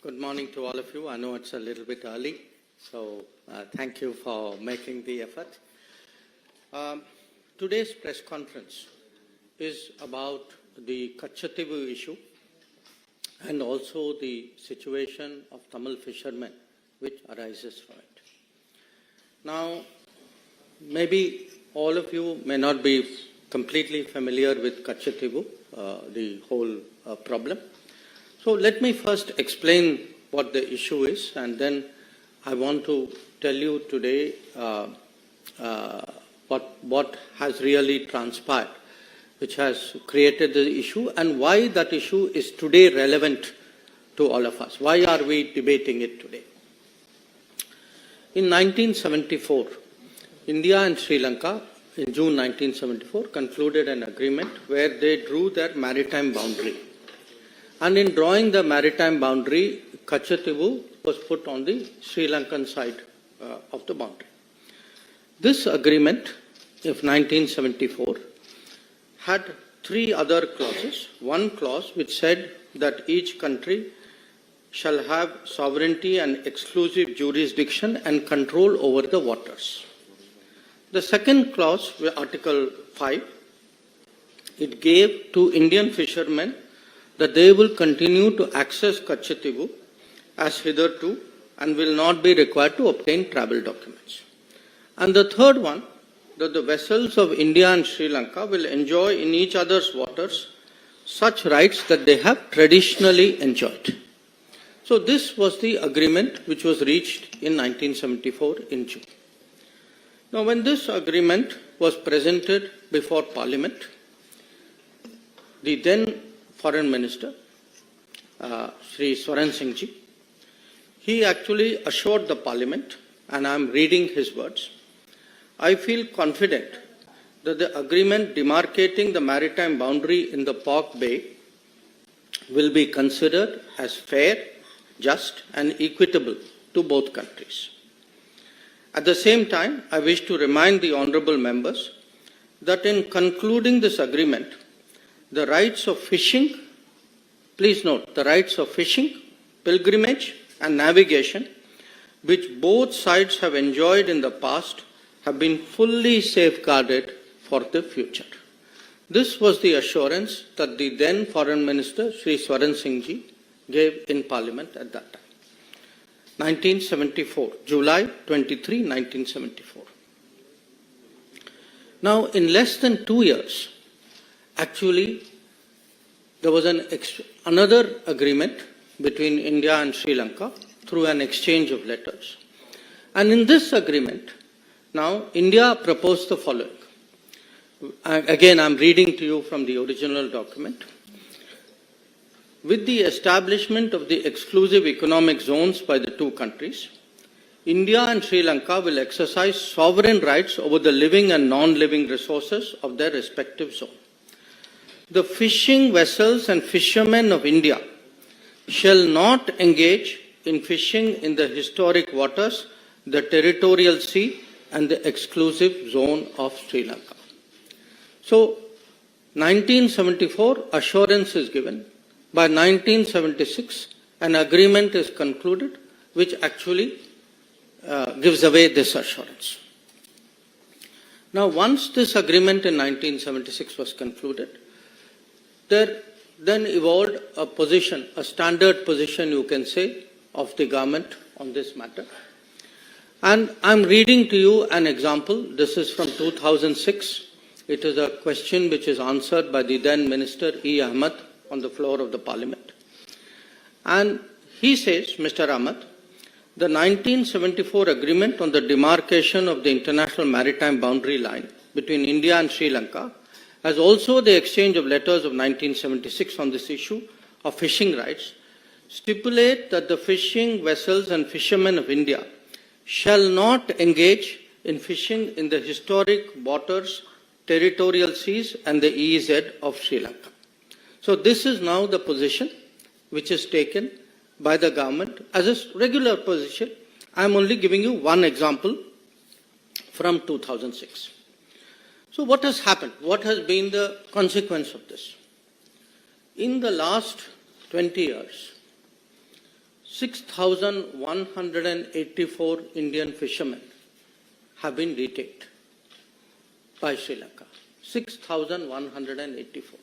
Good morning to all of you. I know it's a little bit early, so thank you for making the effort. Today's press conference is about the Katchatheevu issue and also the situation of Tamil fishermen which arises from it. Now, maybe all of you may not be completely familiar with Katchatheevu, the whole problem. So let me first explain what the issue is, and then I want to tell you today what has really transpired, which has created the issue, and why that issue is today relevant to all of us. Why are we debating it today? In 1974, India and Sri Lanka, in June 1974, concluded an agreement where they drew their maritime boundary. And in drawing the maritime boundary, Katchatheevu was put on the Sri Lankan side of the boundary. This agreement of 1974 had three other clauses. One clause which said that each country shall have sovereignty and exclusive jurisdiction and control over the waters. The second clause, Article 5, it gave to Indian fishermen that they will continue to access Katchatheevu as hitherto and will not be required to obtain travel documents. And the third one, that the vessels of India and Sri Lanka will enjoy in each other's waters such rights that they have traditionally enjoyed. So this was the agreement which was reached in 1974 in June. Now when this agreement was presented before Parliament, the then Foreign Minister, Sri Swaran Singh ji, he actually assured the Parliament, and I am reading his words, I feel confident that the agreement demarcating the maritime boundary in the Pork Bay will be considered as fair, just and equitable to both countries. At the same time, I wish to remind the honourable members that in concluding this agreement, the rights of fishing, please note, the rights of fishing, pilgrimage and navigation, which both sides have enjoyed in the past, have been fully safeguarded for the future. This was the assurance that the then Foreign Minister, Sri Swaran Singh ji, gave in Parliament at that time. 1974, July 23, 1974. Now, in less than 2 years, actually, there was another agreement between India and Sri Lanka through an exchange of letters. And in this agreement, now India proposed the following. Again, I'm reading to you from the original document. With the establishment of the exclusive economic zones by the two countries, India and Sri Lanka will exercise sovereign rights over the living and non-living resources of their respective zone. The fishing vessels and fishermen of India shall not engage in fishing in the historic waters, the territorial sea, and the exclusive zone of Sri Lanka. So, 1974, assurance is given. By 1976, an agreement is concluded which actually gives away this assurance. Now, once this agreement in 1976 was concluded, there then evolved a position, a standard position, you can say, of the government on this matter. And I'm reading to you an example. This is from 2006. It is a question which is answered by the then Minister E. Ahmed on the floor of the Parliament. And he says, Mr. Ahmed, the 1974 agreement on the demarcation of the international maritime boundary line between India and Sri Lanka, as also the exchange of letters of 1976 on this issue of fishing rights, stipulate that the fishing vessels and fishermen of India shall not engage in fishing in the historic waters, territorial seas and the EEZ of Sri Lanka. So this is now the position which is taken by the government as a regular position. I am only giving you one example from 2006. So what has happened? What has been the consequence of this? In the last 20 years, 6,184 Indian fishermen have been detained by Sri Lanka. 6,184.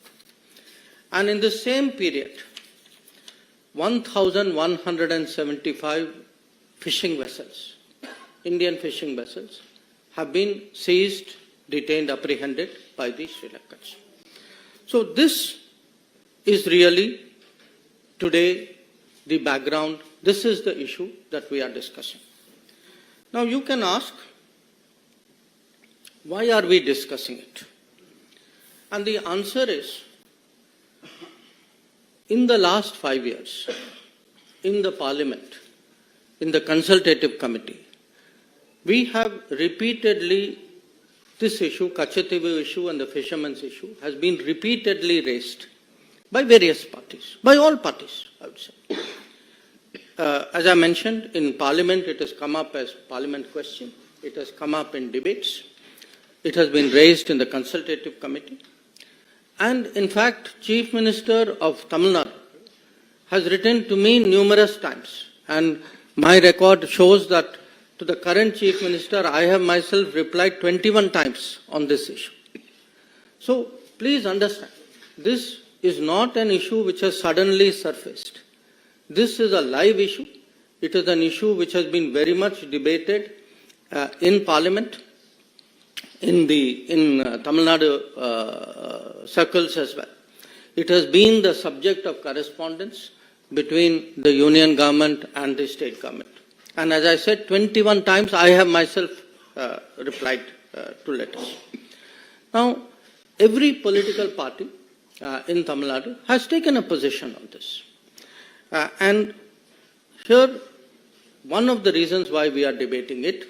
And in the same period, 1,175 fishing vessels, Indian fishing vessels, have been seized, detained, apprehended by the Sri Lankans. So this is really today the background. This is the issue that we are discussing. Now you can ask, why are we discussing it? And the answer is, in the last 5 years, in the Parliament, in the Consultative Committee, we have repeatedly, this issue, Katchatheevu issue and the fishermen's issue, has been repeatedly raised by various parties, by all parties, I would say. As I mentioned, in Parliament, it has come up as Parliament question. It has come up in debates. It has been raised in the Consultative Committee. And in fact, Chief Minister of Tamil Nadu has written to me numerous times. And my record shows that to the current Chief Minister, I have myself replied 21 times on this issue. So please understand, this is not an issue which has suddenly surfaced. This is a live issue. It is an issue which has been very much debated in Parliament, in Tamil Nadu circles as well. It has been the subject of correspondence between the union government and the state government. And as I said, 21 times I have myself replied to letters. Now, every political party in Tamil Nadu has taken a position on this. And here, one of the reasons why we are debating it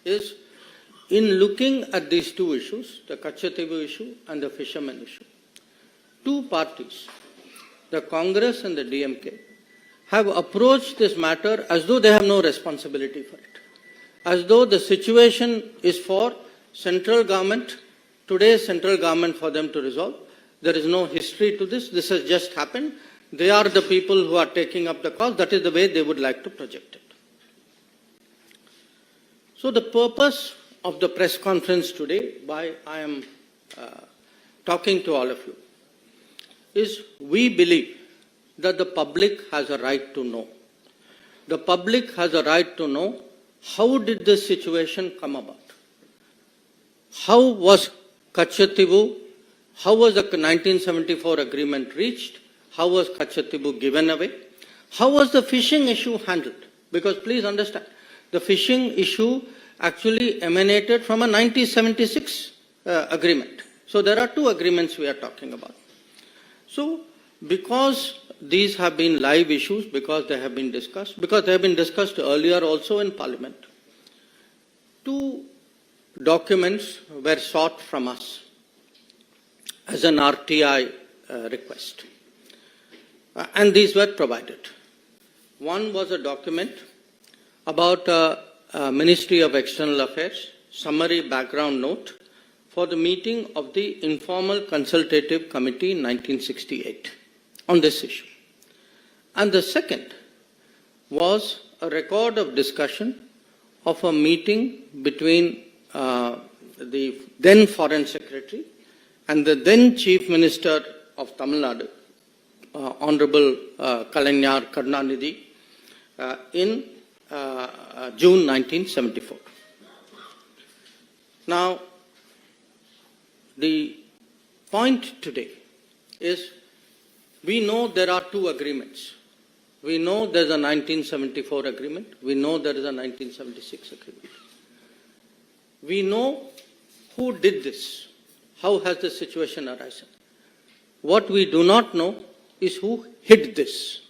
is, in looking at these two issues, the Katchatheevu issue and the fishermen issue, two parties, the Congress and the DMK, have approached this matter as though they have no responsibility for it, as though the situation is for central government, today's central government, for them to resolve. There is no history to this. This has just happened. They are the people who are taking up the cause. That is the way they would like to project it. So the purpose of the press conference today, why I am talking to all of you, is we believe that the public has a right to know. The public has a right to know, how did this situation come about? How was Katchatheevu, how was the 1974 agreement reached? How was Katchatheevu given away? How was the fishing issue handled? Because please understand, the fishing issue actually emanated from a 1976 agreement. So there are two agreements we are talking about. So because these have been live issues, because they have been discussed earlier also in Parliament, two documents were sought from us as an RTI request. And these were provided. One was a document about Ministry of External Affairs, summary background note for the meeting of the Informal Consultative Committee in 1968 on this issue. And the second was a record of discussion of a meeting between the then Foreign Secretary and the then Chief Minister of Tamil Nadu, Honorable Kalaignar Karunanidhi, in June 1974. Now, the point today is, we know there are two agreements. We know there's a 1974 agreement. We know there is a 1976 agreement. We know who did this. How has the situation arisen? What we do not know is who hid this,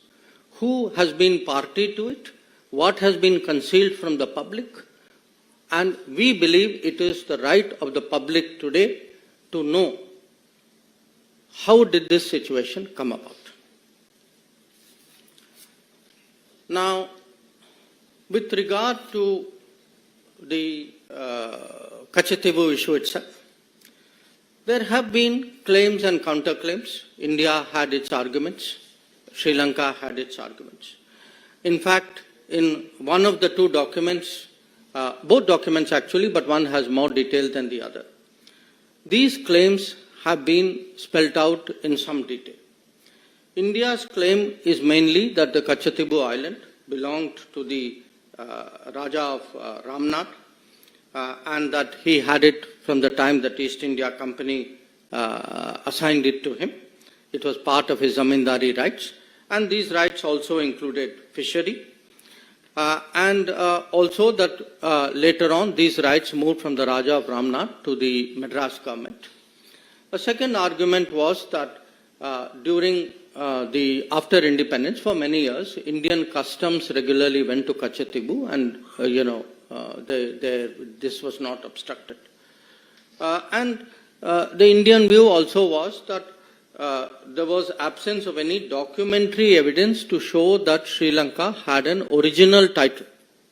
who has been party to it, what has been concealed from the public, and we believe it is the right of the public today to know how did this situation come about. Now, with regard to the Katchatheevu issue itself, there have been claims and counterclaims. India had its arguments. Sri Lanka had its arguments. In fact, in one of the two documents, both documents actually, but one has more detail than the other. These claims have been spelled out in some detail. India's claim is mainly that the Katchatheevu island belonged to the Raja of Ramnath, and that he had it from the time that East India Company assigned it to him. It was part of his zamindari rights, and these rights also included fishery, and also that later on these rights moved from the Raja of Ramnath to the Madras government. A second argument was that during after independence, for many years, Indian customs regularly went to Katchatheevu, and this was not obstructed. And the Indian view also was that there was absence of any documentary evidence to show that Sri Lanka had an original title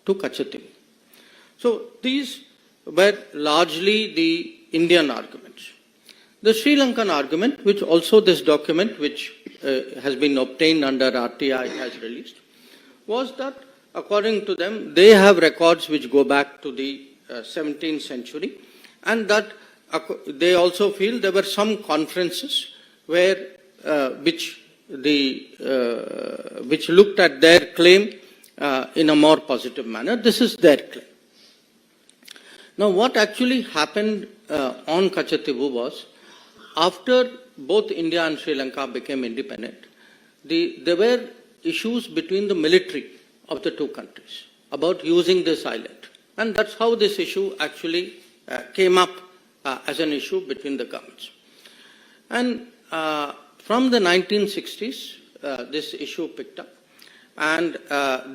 to Katchatheevu. So these were largely the Indian arguments. The Sri Lankan argument, which also this document, which has been obtained under RTI, has released, was that according to them, they have records which go back to the 17th century, and that they also feel there were some conferences where which looked at their claim in a more positive manner. This is their claim. Now, what actually happened on Katchatheevu was, after both India and Sri Lanka became independent, there were issues between the military of the two countries about using this island. And that's how this issue actually came up as an issue between the governments. And from the 1960s, this issue picked up. And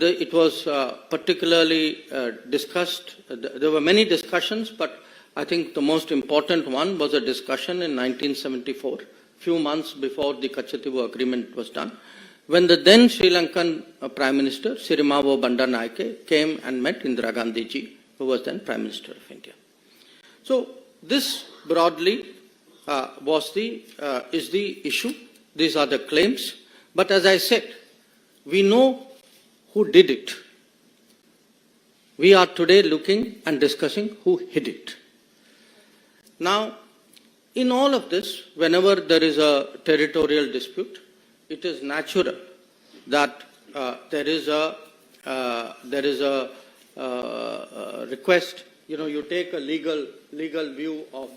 it was particularly discussed. There were many discussions, but I think the most important one was a discussion in 1974, few months before the Katchatheevu agreement was done, when the then Sri Lankan Prime Minister, Sirimavo Bandaranaike, came and met Indira Gandhi ji, who was then Prime Minister of India. So this broadly is the issue. These are the claims. But as I said, we know who did it. We are today looking and discussing who hid it. Now, in all of this, whenever there is a territorial dispute, it is natural that there is a request. You take a legal view of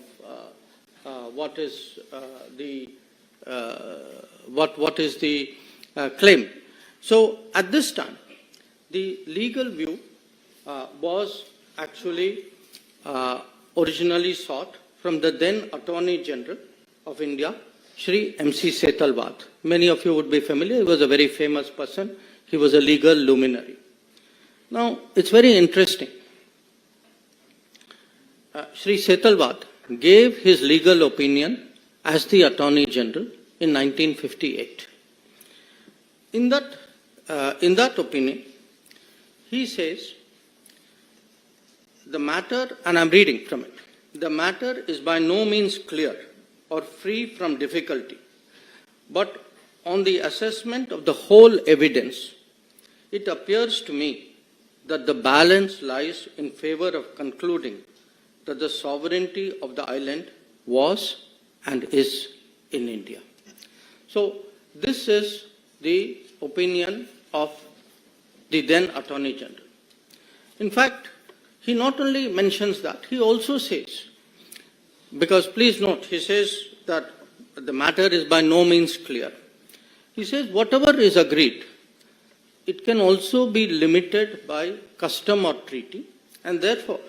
what is the claim. So at this time, the legal view was actually originally sought from the then Attorney General of India, Sri M.C. Setalvad. Many of you would be familiar. He was a very famous person. He was a legal luminary. Now, it's very interesting. Sri Setalvad gave his legal opinion as the Attorney General in 1958. In that opinion, he says, the matter, and I'm reading from it, the matter is by no means clear or free from difficulty, but on the assessment of the whole evidence, it appears to me that the balance lies in favor of concluding that the sovereignty of the island was and is in India. So this is the opinion of the then Attorney General. In fact, he not only mentions that, he also says, because please note, he says that the matter is by no means clear. He says whatever is agreed, it can also be limited by custom or treaty, and therefore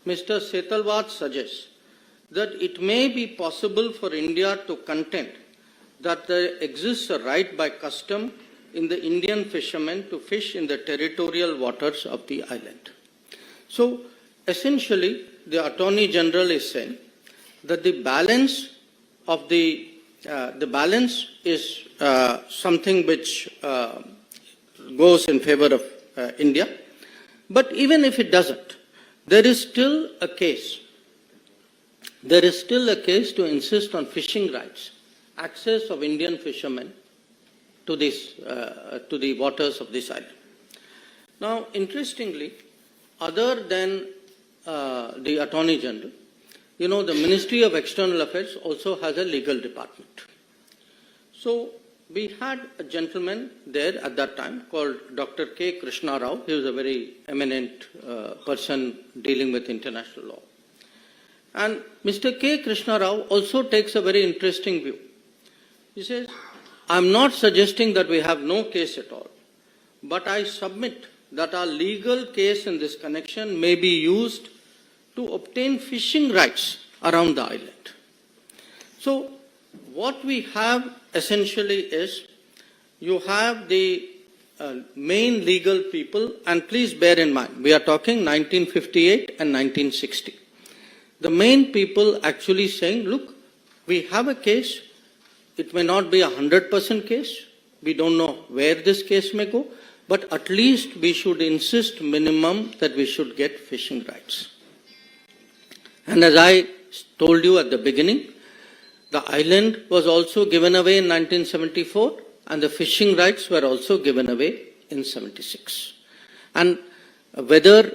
Mr. Setalvad suggests that it may be possible for India to contend that there exists a right by custom in the Indian fishermen to fish in the territorial waters of the island. So essentially, the Attorney General is saying that the balance of the balance is something which goes in favor of India. But even if it doesn't, there is still a case. There is still a case to insist on fishing rights, access of Indian fishermen to the waters of this island. Now, interestingly, other than the Attorney General, the Ministry of External Affairs also has a legal department. So, we had a gentleman there at that time called Dr. K. Krishna Rao. He was a very eminent person dealing with international law. And Mr. K. Krishna Rao also takes a very interesting view. He says, I'm not suggesting that we have no case at all, but I submit that our legal case in this connection may be used to obtain fishing rights around the island. So, what we have essentially is, you have the main legal people, and please bear in mind, we are talking 1958 and 1960. The main people actually saying, look, we have a case, it may not be a 100% case, we don't know where this case may go, but at least we should insist minimum that we should get fishing rights. And as I told you at the beginning, the island was also given away in 1974 and the fishing rights were also given away in 76. And whether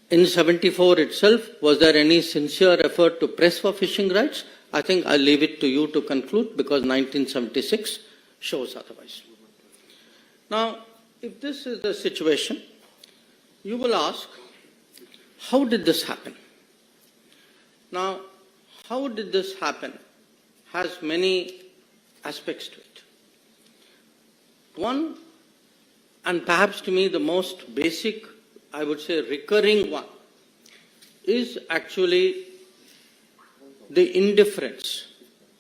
in 74 itself was there any sincere effort to press for fishing rights, I think I'll leave it to you to conclude, because 1976 shows otherwise. Now, if this is the situation, you will ask, how did this happen? Now, how did this happen has many aspects to it. One, and perhaps to me the most basic, I would say recurring one, is actually the indifference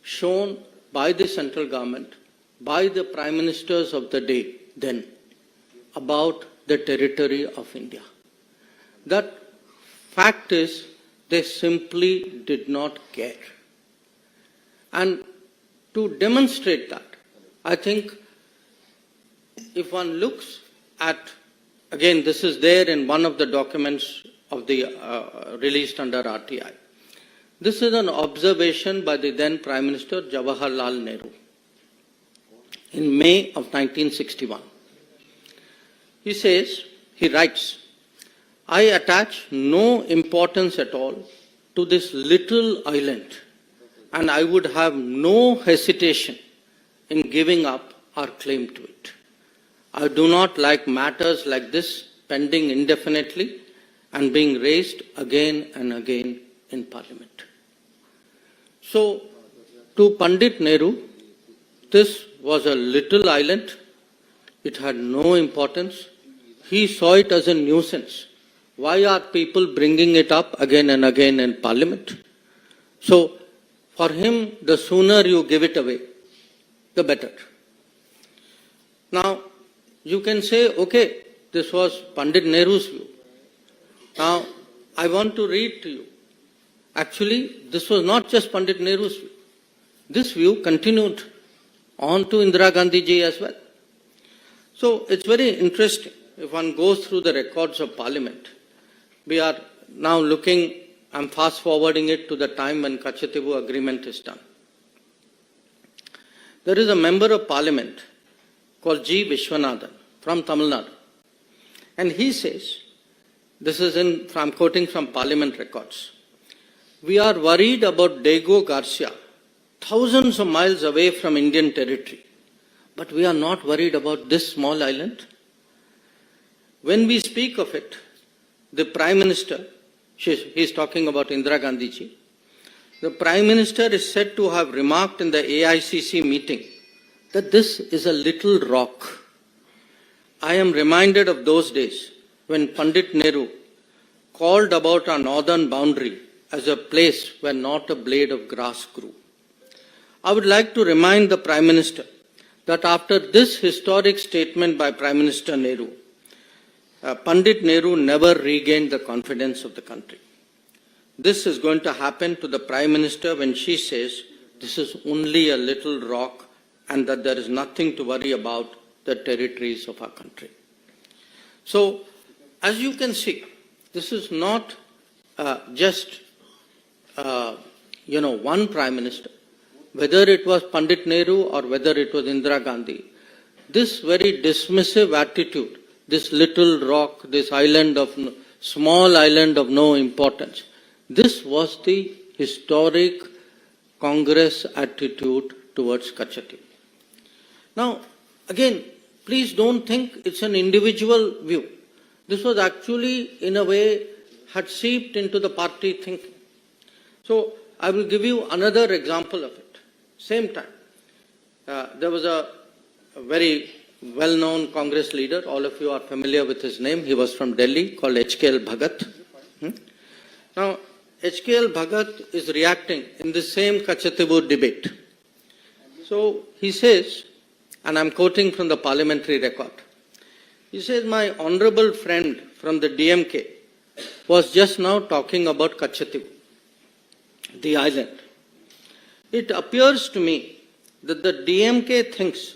shown by the central government, by the prime ministers of the day then, about the territory of India. That fact is, they simply did not care. And to demonstrate that, I think if one looks at, again, this is there in one of the documents of the released under RTI. This is an observation by the then Prime Minister Jawaharlal Nehru in May of 1961. He says, he writes, I attach no importance at all to this little island, and I would have no hesitation in giving up our claim to it. I do not like matters like this pending indefinitely and being raised again and again in Parliament. So, to Pandit Nehru, this was a little island. It had no importance. He saw it as a nuisance. Why are people bringing it up again and again in Parliament? So, for him, the sooner you give it away, the better. Now, you can say, okay, this was Pandit Nehru's view. Now, I want to read to you. Actually, this was not just Pandit Nehru's view. This view continued on to Indira Gandhi ji as well. So, it's very interesting. If one goes through the records of Parliament, we are now looking, I'm fast forwarding it to the time when Katchatheevu agreement is done. There is a member of Parliament called G. Vishwanathan from Tamil Nadu. And he says, this is I'm quoting from Parliament records, we are worried about Diego Garcia, thousands of miles away from Indian territory, but we are not worried about this small island. When we speak of it, the Prime Minister, he's talking about Indira Gandhi ji, the Prime Minister is said to have remarked in the AICC meeting that this is a little rock. I am reminded of those days when Pandit Nehru called about our northern boundary as a place where not a blade of grass grew. I would like to remind the Prime Minister that after this historic statement by Prime Minister Nehru, Pandit Nehru never regained the confidence of the country. This is going to happen to the Prime Minister when she says this is only a little rock and that there is nothing to worry about the territories of our country. So, as you can see, this is not just one Prime Minister, whether it was Pandit Nehru or whether it was Indira Gandhi. This very dismissive attitude this little rock, this small island of no importance. This was the historic Congress attitude towards Katchatheevu. Now, again, please don't think it's an individual view. This was actually, in a way, had seeped into the party thinking. So, I will give you another example of it. Same time, there was a very well-known Congress leader, all of you are familiar with his name, he was from Delhi, called HKL Bhagat. Now, HKL Bhagat is reacting in the same Katchatheevu debate. So, he says, and I'm quoting from the parliamentary record, he says, my honorable friend from the DMK was just now talking about Katchatheevu, the island. It appears to me that the DMK thinks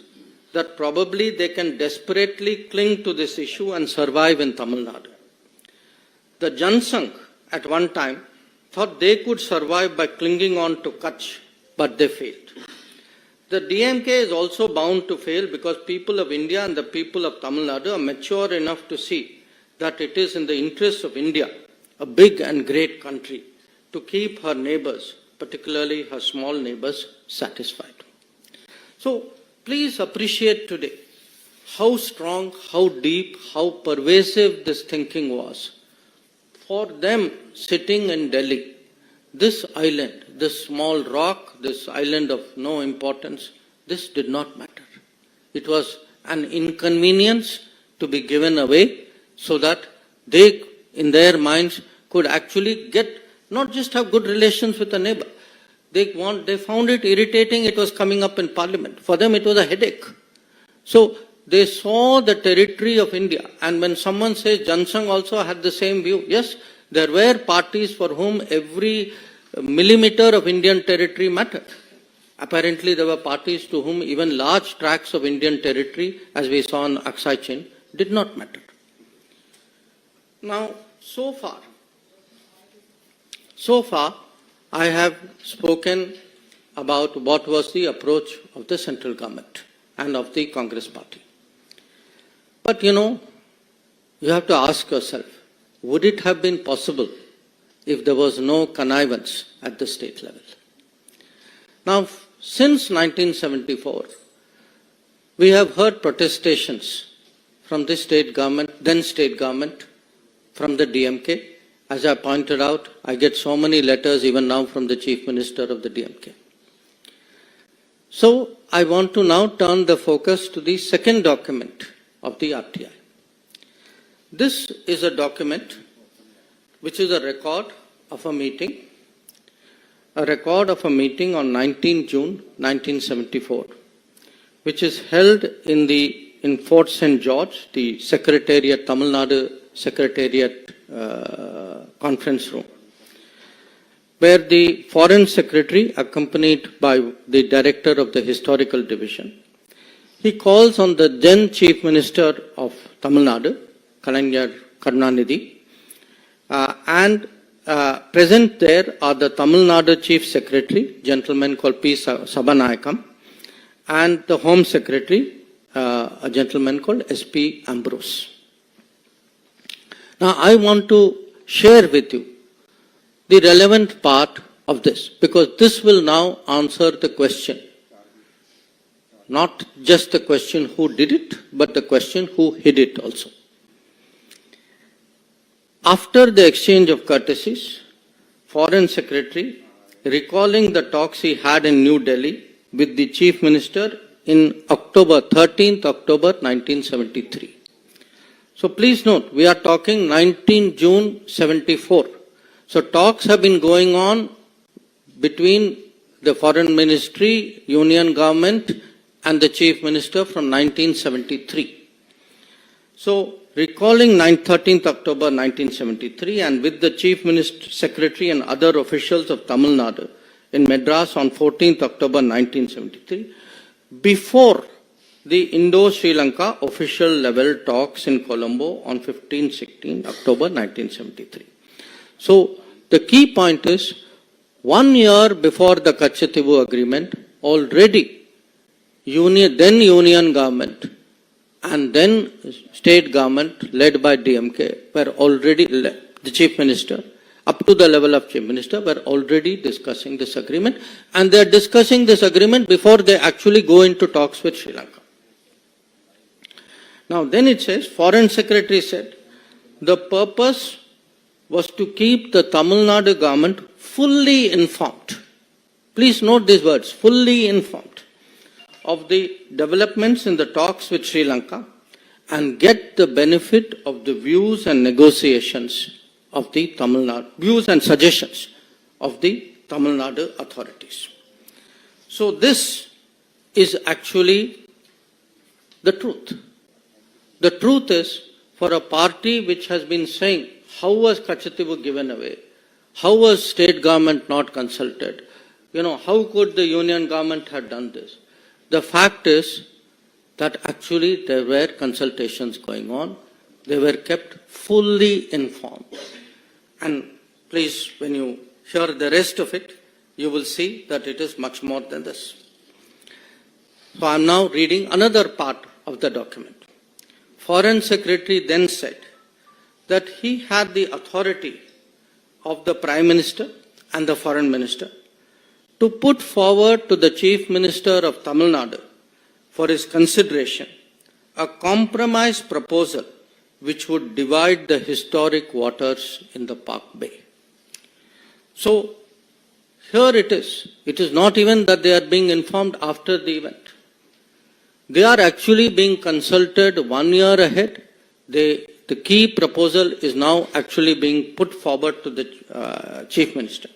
that probably they can desperately cling to this issue and survive in Tamil Nadu. The Jansangh at one time thought they could survive by clinging on to Kutch, but they failed. The DMK is also bound to fail because people of India and the people of Tamil Nadu are mature enough to see that it is in the interest of India, a big and great country, to keep her neighbors, particularly her small neighbors, satisfied. So, please appreciate today how strong, how deep, how pervasive this thinking was. For them sitting in Delhi, this island, this small rock, this island of no importance, this did not matter. It was an inconvenience to be given away so that they, in their minds, could actually not just have good relations with a neighbor. They found it irritating, it was coming up in parliament. For them, it was a headache. So, they saw the territory of India. And when someone says Jansangh also had the same view, yes, there were parties for whom every millimeter of Indian territory mattered. Apparently, there were parties to whom even large tracts of Indian territory, as we saw in Aksai Chin, did not matter. Now, so far, I have spoken about what was the approach of the central government and of the Congress party. But you have to ask yourself, would it have been possible if there was no connivance at the state level? Now, since 1974, we have heard protestations from the state government, then state government, from the DMK. As I pointed out, I get so many letters even now from the Chief Minister of the DMK. So, I want to now turn the focus to the second document of the RTI. This is a document which is a record of a meeting on 19 June 1974, which is held in Fort St. George, the Secretariat, Tamil Nadu Secretariat conference room, where the Foreign Secretary, accompanied by the Director of the Historical Division, he calls on the then Chief Minister of Tamil Nadu, Kalaignar Karunanidhi, and present there are the Tamil Nadu Chief Secretary, gentleman called P. Sabanayakam, and the Home Secretary, a gentleman called S.P. Ambrose. Now, I want to share with you the relevant part of this, because this will now answer the question. Not just the question who did it, but the question who hid it also. After the exchange of courtesies, Foreign Secretary, recalling the talks he had in New Delhi with the Chief Minister in 13th October 1973. So please note, we are talking 19 June 74. So talks have been going on between the Foreign Ministry, Union Government and the Chief Minister from 1973. So recalling 13th October 1973 and with the Chief Minister, Secretary and other officials of Tamil Nadu in Madras on 14th October 1973, before the Indo-Sri Lanka official level talks in Colombo on 15-16 October 1973. So the key point is, 1 year before the Katchatheevu agreement, already then Union government and then state government led by DMK were already, the chief minister, up to the level of chief minister, were already discussing this agreement, and they are discussing this agreement before they actually go into talks with Sri Lanka. Now then it says, Foreign Secretary said, the purpose was to keep the Tamil Nadu government fully informed. Please note these words, fully informed of the developments in the talks with Sri Lanka and get the benefit of the views and negotiations of the Tamil Nadu, views and suggestions of the Tamil Nadu authorities. So this is actually the truth. The truth is, for a party which has been saying, how was Katchatheevu given away? How was state government not consulted? How could the union government have done this? The fact is that actually there were consultations going on. They were kept fully informed. And please, when you hear the rest of it, you will see that it is much more than this. So I am now reading another part of the document. Foreign Secretary then said that he had the authority of the Prime Minister and the Foreign Minister to put forward to the Chief Minister of Tamil Nadu for his consideration a compromise proposal which would divide the historic waters in the Park Bay. So here it is. It is not even that they are being informed after the event. They are actually being consulted 1 year ahead. The key proposal is now actually being put forward to the Chief Minister.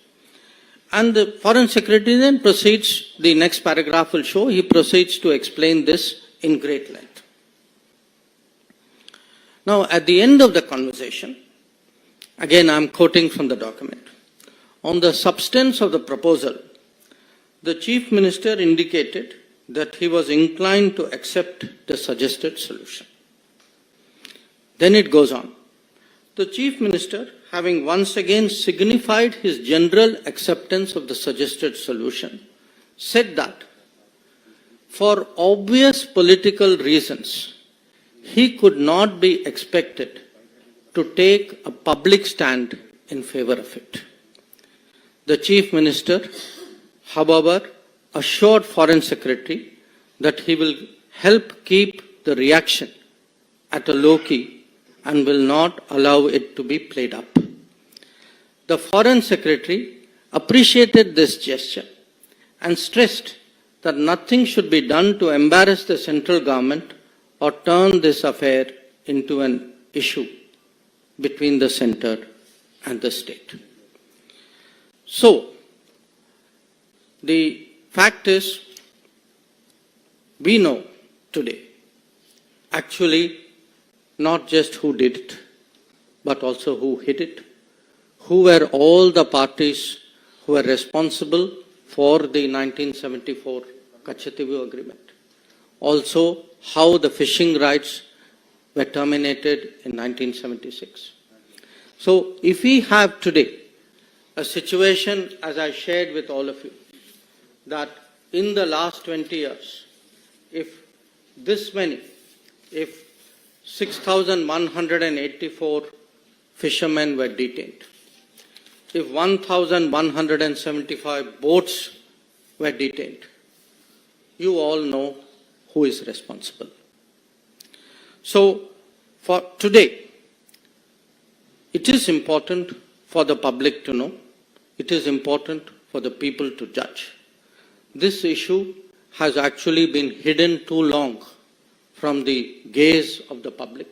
And the Foreign Secretary then proceeds, the next paragraph will show, he proceeds to explain this in great length. Now, at the end of the conversation, again I am quoting from the document, on the substance of the proposal, the Chief Minister indicated that he was inclined to accept the suggested solution. Then it goes on. The Chief Minister, having once again signified his general acceptance of the suggested solution, said that for obvious political reasons, he could not be expected to take a public stand in favor of it. The Chief Minister, however, assured Foreign Secretary that he will help keep the reaction at a low key and will not allow it to be played up. The Foreign Secretary appreciated this gesture and stressed that nothing should be done to embarrass the central government or turn this affair into an issue between the center and the state. So, the fact is, we know today actually not just who did it, but also who hid it, who were all the parties who were responsible for the 1974 Katchatheevu agreement. Also, how the fishing rights were terminated in 1976. So, if we have today a situation, as I shared with all of you, that in the last 20 years, if 6,184 fishermen were detained, if 1,175 boats were detained, you all know who is responsible. So, for today, it is important for the public to know, it is important for the people to judge. This issue has actually been hidden too long from the gaze of the public.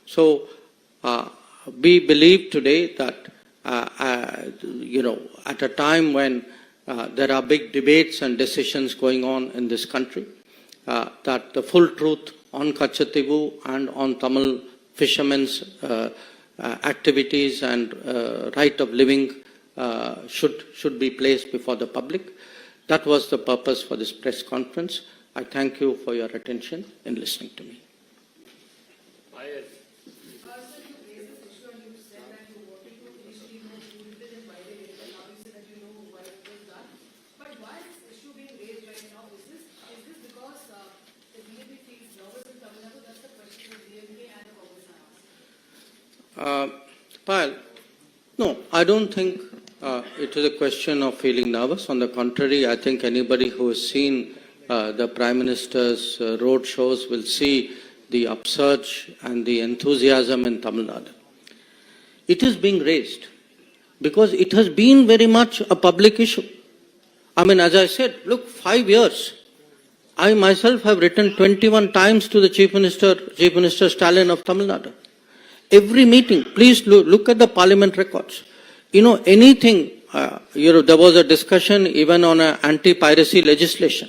So, we believe today that, at a time when there are big debates and decisions going on in this country, that the full truth on Katchatheevu and on Tamil fishermen's activities and right of living should be placed before the public. That was the purpose for this press conference. I thank you for your attention in listening to me. Payal, no, I don't think it is a question of feeling nervous. On the contrary, I think anybody who has seen the Prime Minister's road shows will see the upsurge and the enthusiasm in Tamil Nadu. It is being raised because it has been very much a public issue. I mean, as I said, look, 5 years. I myself have written 21 times to the Chief Minister Stalin of Tamil Nadu. Every meeting, please look at the parliament records. You know, anything, there was a discussion even on anti-piracy legislation.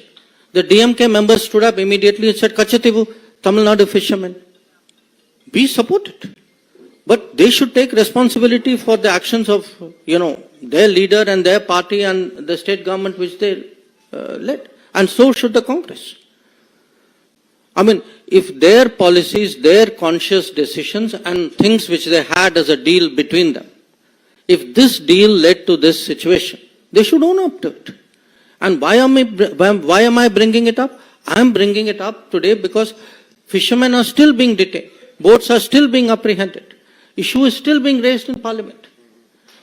The DMK members stood up immediately and said, Katchatheevu, Tamil Nadu fishermen, we support it. But they should take responsibility for the actions of, their leader and their party and the state government which they led. And so should the Congress. I mean, if their policies, their conscious decisions and things which they had as a deal between them, if this deal led to this situation, they should own up to it. And why am I bringing it up? I am bringing it up today because fishermen are still being detained. Boats are still being apprehended. Issue is still being raised in Parliament.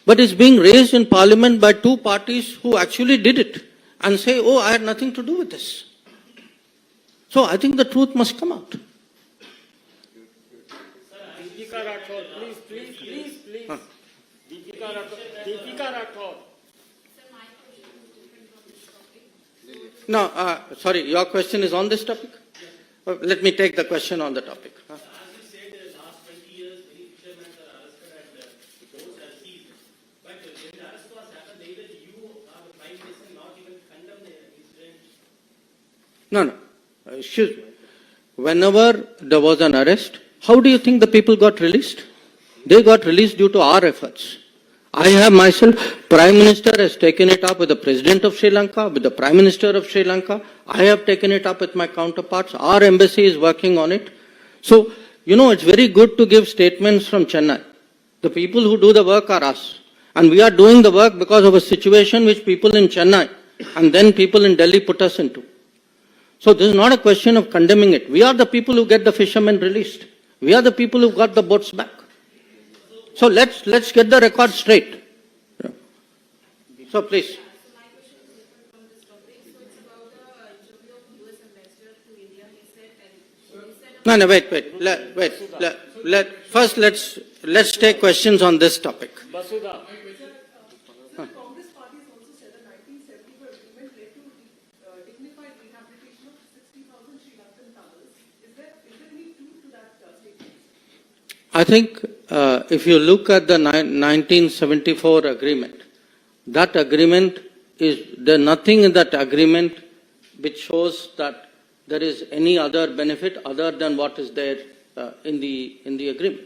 But it's being raised in Parliament by two parties who actually did it and say, oh, I had nothing to do with this. So I think the truth must come out. Deepika Rathod, please. Deepika Rathod. No, sorry, your question is on this topic? Let me take the question on the topic. As you said, in the last 20 years, many fishermen are arrested and boats are seized. But when the arrest was happened, neither you or the Prime Minister not even condemn the incident. No. Excuse me. Whenever there was an arrest, how do you think the people got released? They got released due to our efforts. I have myself, Prime Minister has taken it up with the President of Sri Lanka, with the Prime Minister of Sri Lanka. I have taken it up with my counterparts. Our embassy is working on it. So, it's very good to give statements from Chennai. The people who do the work are us. And we are doing the work because of a situation which people in Chennai and then people in Delhi put us into. So this is not a question of condemning it. We are the people who get the fishermen released. We are the people who got the boats back. So let's get the record straight. So please. No, wait. First, let's take questions on this topic. Basudha. Congress party has also said the 1974 agreement led to dignified rehabilitation of 60,000 Sri Lankan Tamils. Is there any truth to that statement? I think if you look at the 1974 agreement, that agreement there's nothing in that agreement which shows that there is any other benefit other than what is there in the agreement.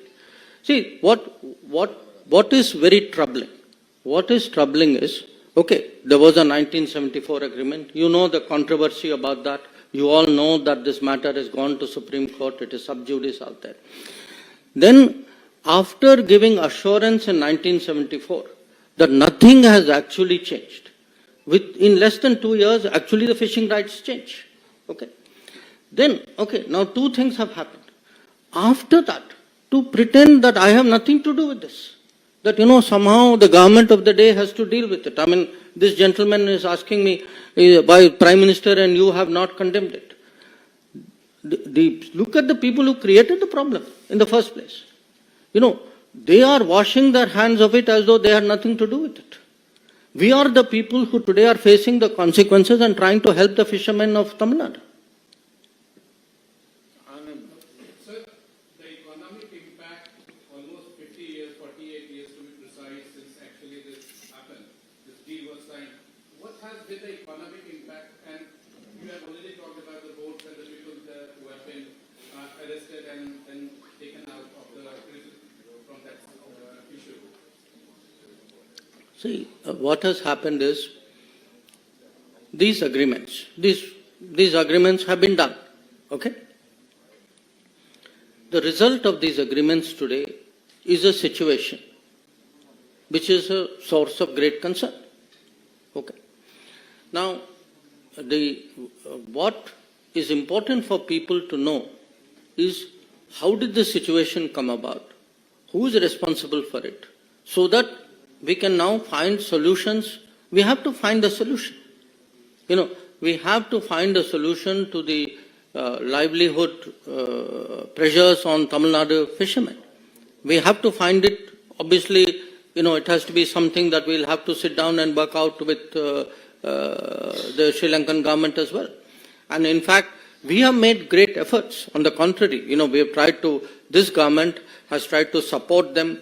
See, what is very troubling? What is troubling is, okay, there was a 1974 agreement. You know the controversy about that. You all know that this matter has gone to Supreme Court. It is sub judice out there. Then, after giving assurance in 1974 that nothing has actually changed, in less than 2 years, actually the fishing rights change. Okay. Then, now two things have happened. After that, to pretend that I have nothing to do with this, that, somehow the government of the day has to deal with it. I mean, this gentleman is asking me, why Prime Minister and you have not condemned it. Look at the people who created the problem in the first place. They are washing their hands of it as though they had nothing to do with it. We are the people who today are facing the consequences and trying to help the fishermen of Tamil Nadu. Sir, the economic impact, almost 50 years, 48 years to be precise, since actually this happened, this deal was signed. What has been the economic impact? And you have already talked about the boats and the people there who have been arrested and taken out of the prison from that issue. See, what has happened is these agreements have been done. Okay? The result of these agreements today is a situation which is a source of great concern. Okay. Now, what is important for people to know is how did this situation come about? who is responsible for it, so that we can now find solutions. We have to find a solution. We have to find a solution to the livelihood pressures on Tamil Nadu fishermen. We have to find it. Obviously, it has to be something that we'll have to sit down and work out with the Sri Lankan government as well. And in fact, we have made great efforts. On the contrary, we have tried to, this government has tried to support them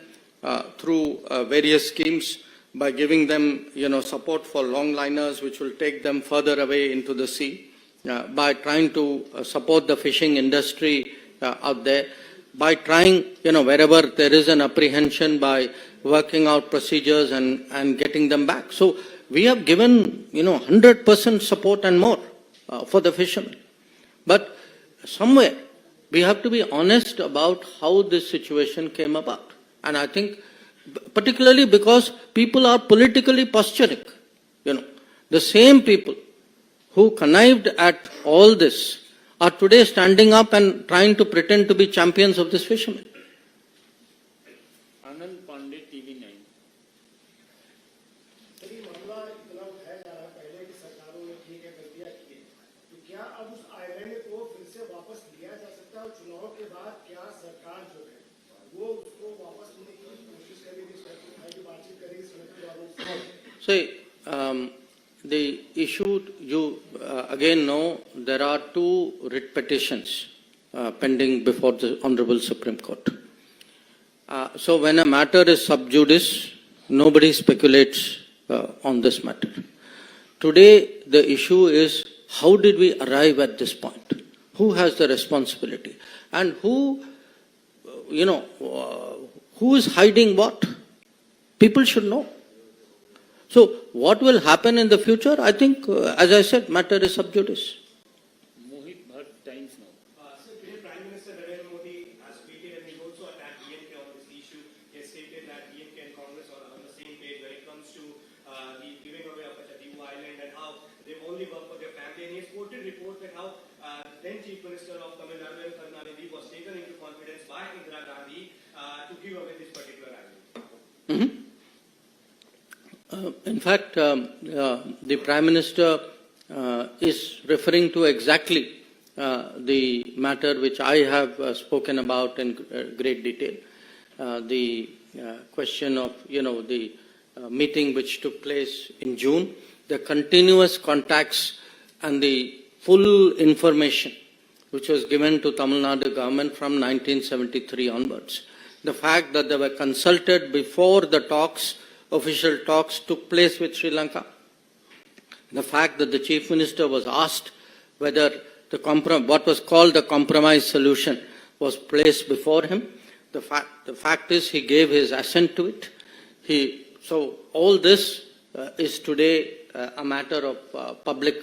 through various schemes by giving them, support for longliners, which will take them further away into the sea, by trying to support the fishing industry out there, by trying, wherever there is an apprehension, by working out procedures and getting them back. So we have given, 100% support and more for the fishermen. But somewhere we have to be honest about how this situation came about. And I think particularly because people are politically posturing. The same people who connived at all this are today standing up and trying to pretend to be champions of this fishermen. Anand Pandit, TV9. यदि मामला इतना उठाया जा रहा है पहले की सरकारों ने ठीक है कर दिया कि तो क्या अब उस आइलैंड को फिर से वापस लिया जा सकता है और चुनाव के बाद क्या सरकार जो है वो उसको वापस लेने की कोशिश करेगी की बातचीत करेगी श्रीलंकन गवर्नमेंट से? The issue, you again know, there are 2 writ petitions pending before the Honorable Supreme Court. So when a matter is sub judice, nobody speculates on this matter. Today, the issue is, how did we arrive at this point? Who has the responsibility? And who is hiding what? People should know. So what will happen in the future? I think, as I said, matter is sub judice. Mohit Bhatt, Times Now. So today Prime Minister Narendra Modi has tweeted and he also attacked DMK on this issue. He has stated that DMK and Congress are on the same page when it comes to the giving away of Katchatheevu Island and how they only work for their family. And he has quoted reports that how then Chief Minister of Tamil Nadu was taken into confidence by Indira Gandhi to give away this particular island. Mm-hmm. In fact, the Prime Minister is referring to exactly the matter which I have spoken about in great detail. The question of, the meeting which took place in June, the continuous contacts and the full information which was given to Tamil Nadu government from 1973 onwards. The fact that they were consulted before the talks, official talks took place with Sri Lanka. The fact that the Chief Minister was asked whether what was called the compromise solution was placed before him. The fact is he gave his assent to it. So all this is today a matter of public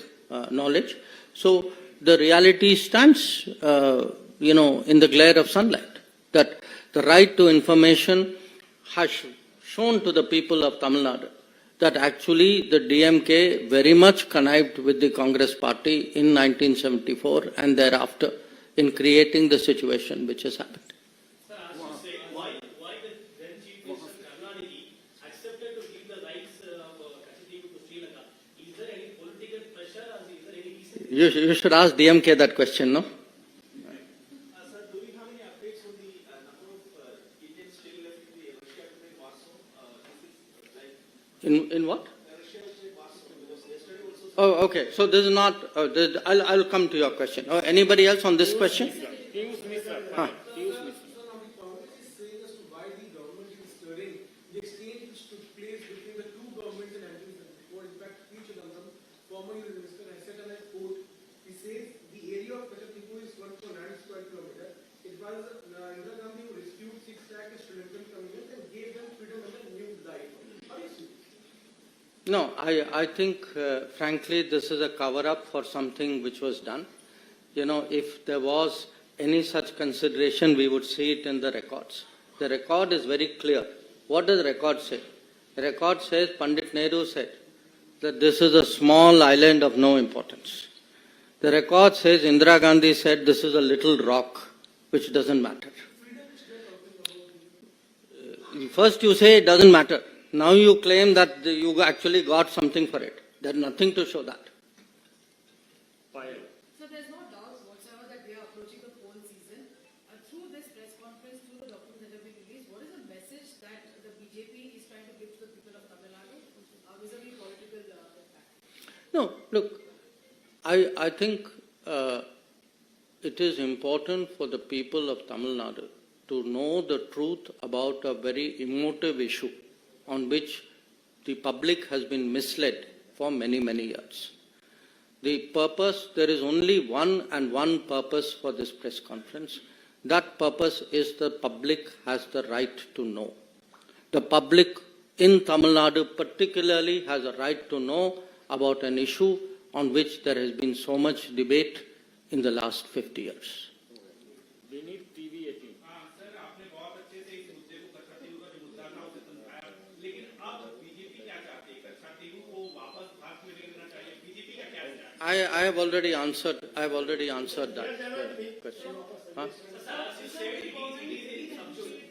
knowledge. So the reality stands, in the glare of sunlight, that the right to information has shown to the people of Tamil Nadu that actually the DMK very much connived with the Congress party in 1974 and thereafter in creating the situation which has happened. Sir, I was to say, why the then Chief Minister Karnataka accepted to give the rights of Katchatheevu to Sri Lanka? Is there any political pressure or is there any reason? You should ask DMK that question, no? Sir, do you have any updates on the number of Indians still left in the Russia today, Warsaw? In what? Russia today, Warsaw, because yesterday also. Oh, okay. So this is not, I'll come to your question. Anybody else on this question? Piyush Mishra. Huh. Piyush Mishra. So now the Congress is saying as to why the government is stirring the exchange which took place between the 2 governments in 1974. In fact, each of them, former Union Minister, I said and I quote, he says the area of Katchatheevu is 1.9 square kilometers. It was Indira Gandhi who rescued 6 lakh Sri Lankan communities and gave them freedom and a new life. How do you see this? No, I think, frankly, this is a cover-up for something which was done. If there was any such consideration, we would see it in the records. The record is very clear. What does the record say? The record says, Pandit Nehru said that this is a small island of no importance. The record says Indira Gandhi said this is a little rock which doesn't matter. first you say it doesn't matter. Now you claim that you actually got something for it. There's nothing to show that. Fire. So there's no doubt whatsoever that we are approaching the poll season. Through this press conference, through the documents that have been released, what is the message that the BJP is trying to give to the people of Tamil Nadu vis-a-vis political impact? No, look, I think it is important for the people of Tamil Nadu to know the truth about a very emotive issue on which the public has been misled for many, many years. The purpose, there is only one and one purpose for this press conference. That purpose is the public has the right to know. The public in Tamil Nadu particularly has a right to know about an issue on which there has been so much debate in the last 50 years. We need TV 18. Sir आपने बहुत अच्छे से इस मुद्दे को कच्छातीवु का जो मुद्दा था उसे समझाया, लेकिन अब बीजेपी क्या चाहती है? कच्छातीवु को वापस भारत में ले लेना चाहिए। बीजेपी का क्या विचार है? I have already answered that question. Huh?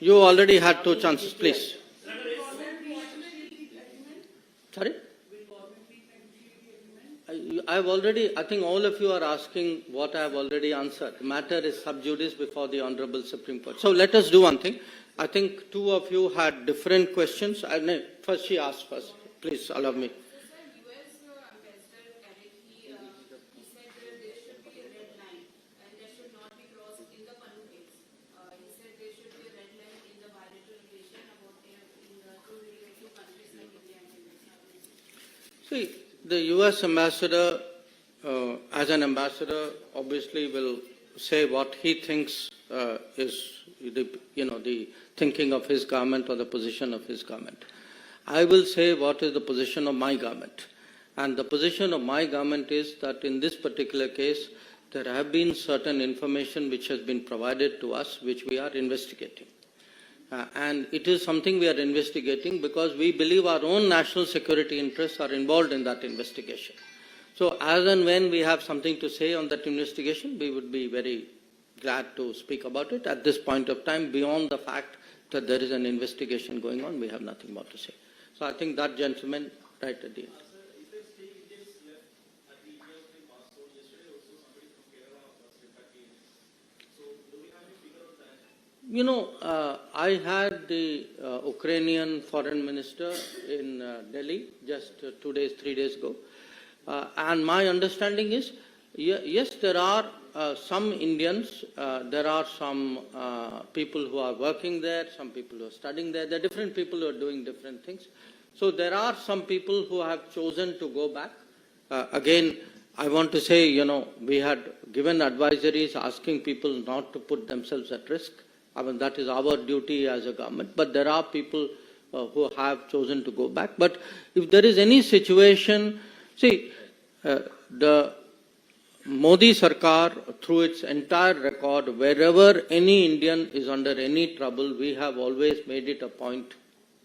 You already had two chances, please. Sorry? I think all of you are asking what I have already answered. The matter is sub judice before the Honorable Supreme Court. So let us do one thing. I think two of you had different questions. First she asked first. Please allow me. See, the U.S. ambassador, as an ambassador, obviously will say what he thinks is the thinking of his government or the position of his government. I will say what is the position of my government. And the position of my government is that in this particular case, there have been certain information which has been provided to us, which we are investigating. And it is something we are investigating because we believe our own national security interests are involved in that investigation. So as and when we have something to say on that investigation, we would be very glad to speak about it. At this point of time, beyond the fact that there is an investigation going on, we have nothing more to say. So I think that gentleman right at the end. You know, I had the Ukrainian foreign minister in Delhi just 3 days ago. And my understanding is, yes, there are some Indians, there are some people who are working there, some people who are studying there. There are different people who are doing different things. So there are some people who have chosen to go back. Again, I want to say, we had given advisories asking people not to put themselves at risk. I mean, that is our duty as a government. But there are people who have chosen to go back. But if there is any situation, see, the Modi Sarkar, through its entire record, wherever any Indian is under any trouble, we have always made it a point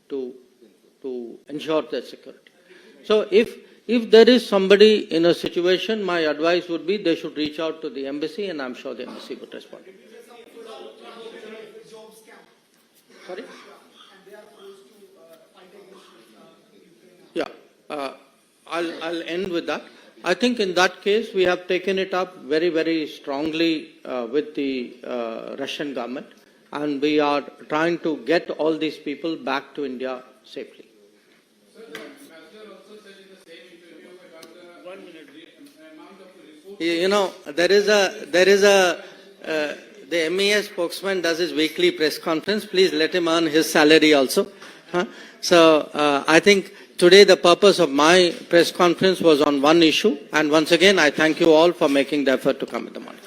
to ensure their security. So if there is somebody in a situation, my advice would be they should reach out to the embassy, and I'm sure the embassy would respond. Sorry? Yeah, I'll end with that. I think in that case, we have taken it up very, very strongly with the Russian government, and we are trying to get all these people back to India safely. Sir, the ambassador also said in the same interview about the 1 minute. amount of resources. You know, the MES spokesman does his weekly press conference. Please let him earn his salary also. So I think today the purpose of my press conference was on one issue. And once again, I thank you all for making the effort to come in the morning.